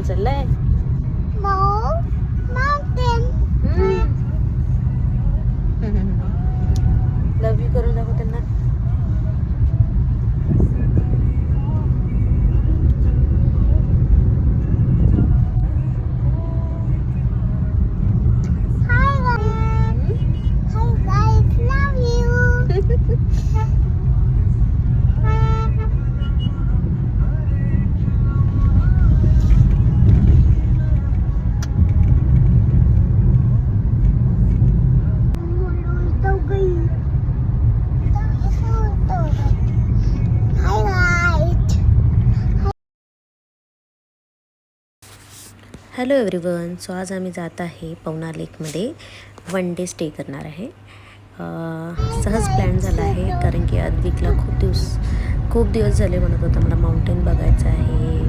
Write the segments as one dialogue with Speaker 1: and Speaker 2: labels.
Speaker 1: चाललाय लव यू करून दाखव त्यांना. Hello everyone. सो आज आम्ही जात आहे पवना लेकमध्ये 1 डे स्टे करणार आहे. सहज प्लॅन झाला आहे कारण की अद्विकला खूप दिवस झाले म्हणत होता मला माउंटेन बघायचं आहे,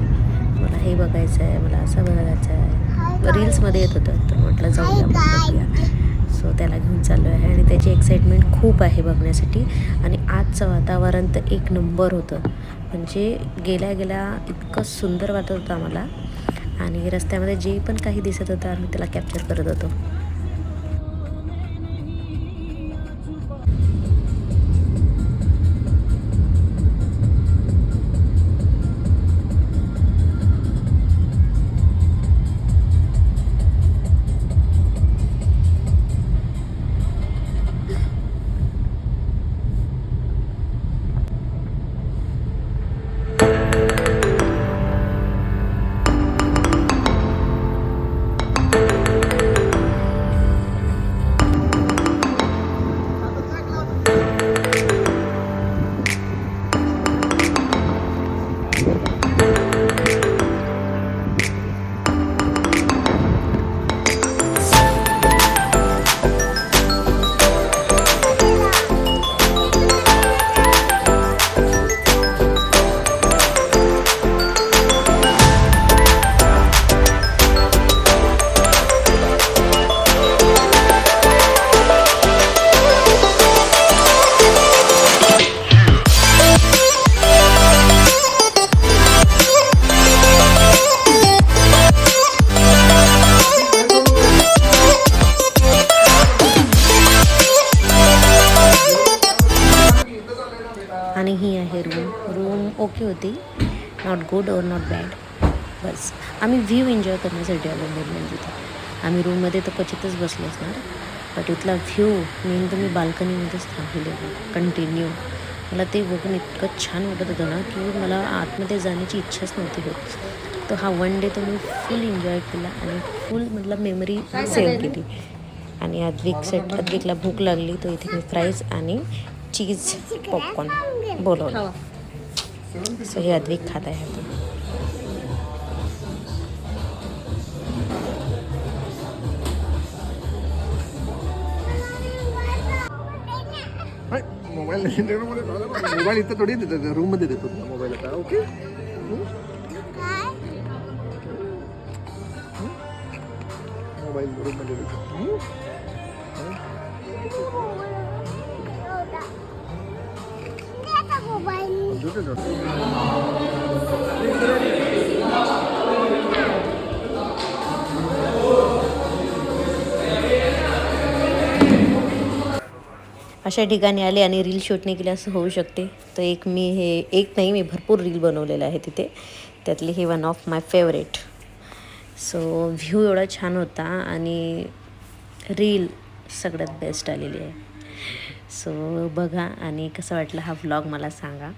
Speaker 1: मला हे बघायचं आहे, मला असं बघायचं आहे. रील्समध्ये येत होतं तर म्हटलं जाऊया मग बघूया. सो त्याला घेऊन चाललो आहे आणि त्याची एक्साइटमेंट खूप आहे बघण्यासाठी. आणि आजचं वातावरण तर एक नंबर होतं, म्हणजे गेल्या इतकं सुंदर वाटत होतं आम्हाला. आणि रस्त्यामध्ये जे पण काही दिसत होतं आम्ही त्याला कॅप्चर करत होतो. आणि ही आहे रूम ओके होती, नॉट गुड और नॉट बॅड. बस आम्ही व्ह्यू एन्जॉय करण्यासाठी आलो मेन तिथे. आम्ही रूममध्ये तर क्वचितच बसलो असणार, बट इथला व्ह्यू मेन तर मी बाल्कनीमध्येच थांबले कंटिन्यू. मला ते बघून इतकं छान वाटत होतं ना की मला आतमध्ये जाण्याची इच्छाच नव्हती होत. तर हा 1 डे तो मी फुल एन्जॉय केला आणि फुल मतलब मेमरी सेव्ह केली. आणि अद्विकला भूक लागली, तो इथे मी फ्राईज आणि चीज पॉपकॉर्न बोलवलं. सो हे अद्विक खात आहे आता.
Speaker 2: मोबाईल इथं थोडी देतात, रूम मध्ये देतो मोबाईल आता. ओके मोबाईल रूम मध्ये देतो.
Speaker 1: अशा ठिकाणी आले आणि रील शूट नाही केली असं होऊ शकते. तर मी भरपूर रील बनवलेलं आहे तिथे, त्यातली ही 1 of my favourite. So view एवढा छान होता आणि रील सगळ्यात बेस्ट आलेली आहे. सो बघा आणि कसं वाटलं हा व्लॉग मला सांगा.